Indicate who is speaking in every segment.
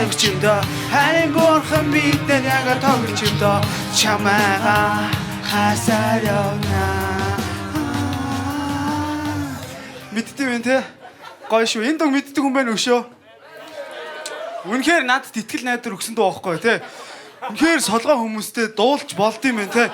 Speaker 1: сонгож юм доо харин бурхан бидээр яг тоглож юм доо чамайга хасаар явна. Мэддэг юм те? Гоё шүү. Энэ дог мэддэг хүн байна өшөө. Үнэхээр надад итгэл найдар өгсөн дөө байхгүй те. Үнэхээр солгоо хүмүүстэй дуулж болд юм байна те.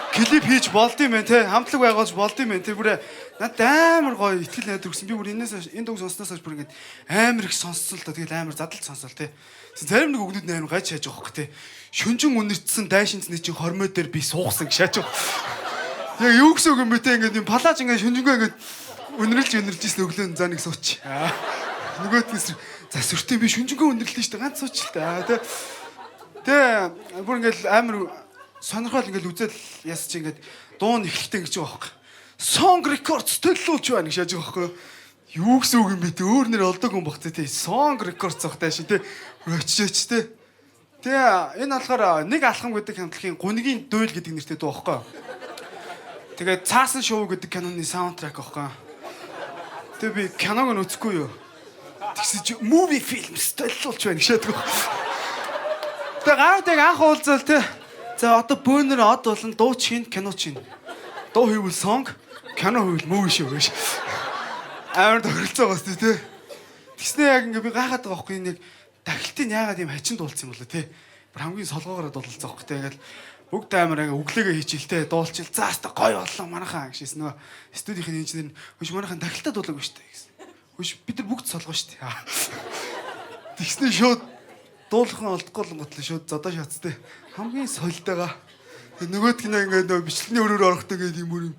Speaker 1: Клип хийж болд юм байна те. Хамтлаг байгуулж болд юм байна те. Бүр надад амар гоё итгэл найдар өгсөн. Би бүр энэ дог сонссноос хойш бүр ингэж амар их сонссон л доо. Тэгэл амар задлж сонсол те. Зарим нэг өгнүүд амар гаж шааж байгаа хөөх те. Шүнжин үнэртсэн дайшинцны чинь хормой дээр би суугсан гэж шааж байгаа. Яг юу гэсэн үг юм бэ те. Ингээд юм палаж ингээд шүнжингөө ингээд өнөрлж ирсэн өглөө за нэг сууч. Нөгөөдгөөс за сүртэй би шүнжингөө өнөрлөө штэ ганц сууч л та. Тэ бүр ингээд амар сонирхол ингээд үзэл ясч ингээд дуун эхлэлтэй гэж байгаа байхгүй. Song Records төлөвлөж байна гэж яаж байгаа байхгүй. Юу гэсэн үг юм бэ те. Өөр нэр олдог хүн багц те. Song Records зогтой шин те. Очиж те. Тэ энэ болохоор нэг алхам гэдэг хамтлагийн гунигийн дуйл гэдэг нэртэй дуу байхгүй. Тэгээд цаасан шоу гэдэг киноны саундтрек байхгүй. Тэгээ би киног нь үзэхгүй юу. Тэгсэн чи movie films төлөвлөж байна гэж яддаг. Тэгээ гавдаг анх уулзал те. За одоо бөөнөр од болон дуу чинь кино чинь. Дуу хийвэл song, кино хийвэл movie шүү гэж. Амар тохиролцоогоос те. Тэгснэ яг ингээ би гайхаад байгаа байхгүй нэг дахилтын яагаад юм хачин дуулсан юм болоо те. Хамгийн солгоогоор дуулсан байхгүй те. Ингээл бүгд амар ингээ өглөөгөө хийчихэлтэй дуулчил. За хаста гоё боллоо манайхаа гэжсэн нөгөө студийн инженер хөөш манайхаа дахилтаа дуулаагүй шүү дээ гэсэн. Хөөш бид нар бүгд солгоо шүү дээ. Тэгснэ шууд дуулахын олдохгүй л готлоо шууд зодоо шатстай. Хамгийн соёлтойгоо. Нөгөөдг нь ингээ нөгөө бичлэгийн өрөөр орохтой гэдэг юм юм.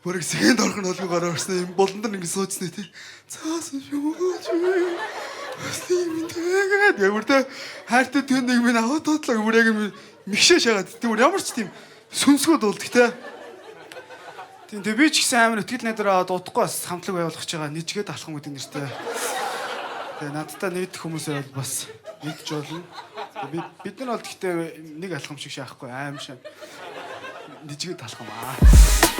Speaker 1: Бүрэг секонд орох нь олгоор орсон юм болон дэр ингээ сууцснаа тий. Цаасан шүү. Асти минь тэгээд хайртай тэн нэг минь аваад тодлоо бүр яг мэгшээ шагаад тийм ямар ч тийм сүнсгөө дуулдаг те. Тийм би ч гэсэн амар итгэл найдраа дуудахгүй бас хамтлаг байгуулах гэж байгаа нэжгээд алхам гэдэг нэртэй. Тэгээ надтай нийт хүмүүсээ бас нэгж болно. Бид нар бол гэхдээ нэг алхам шиг шаахгүй аим шаа. Нэжгээд алхам аа.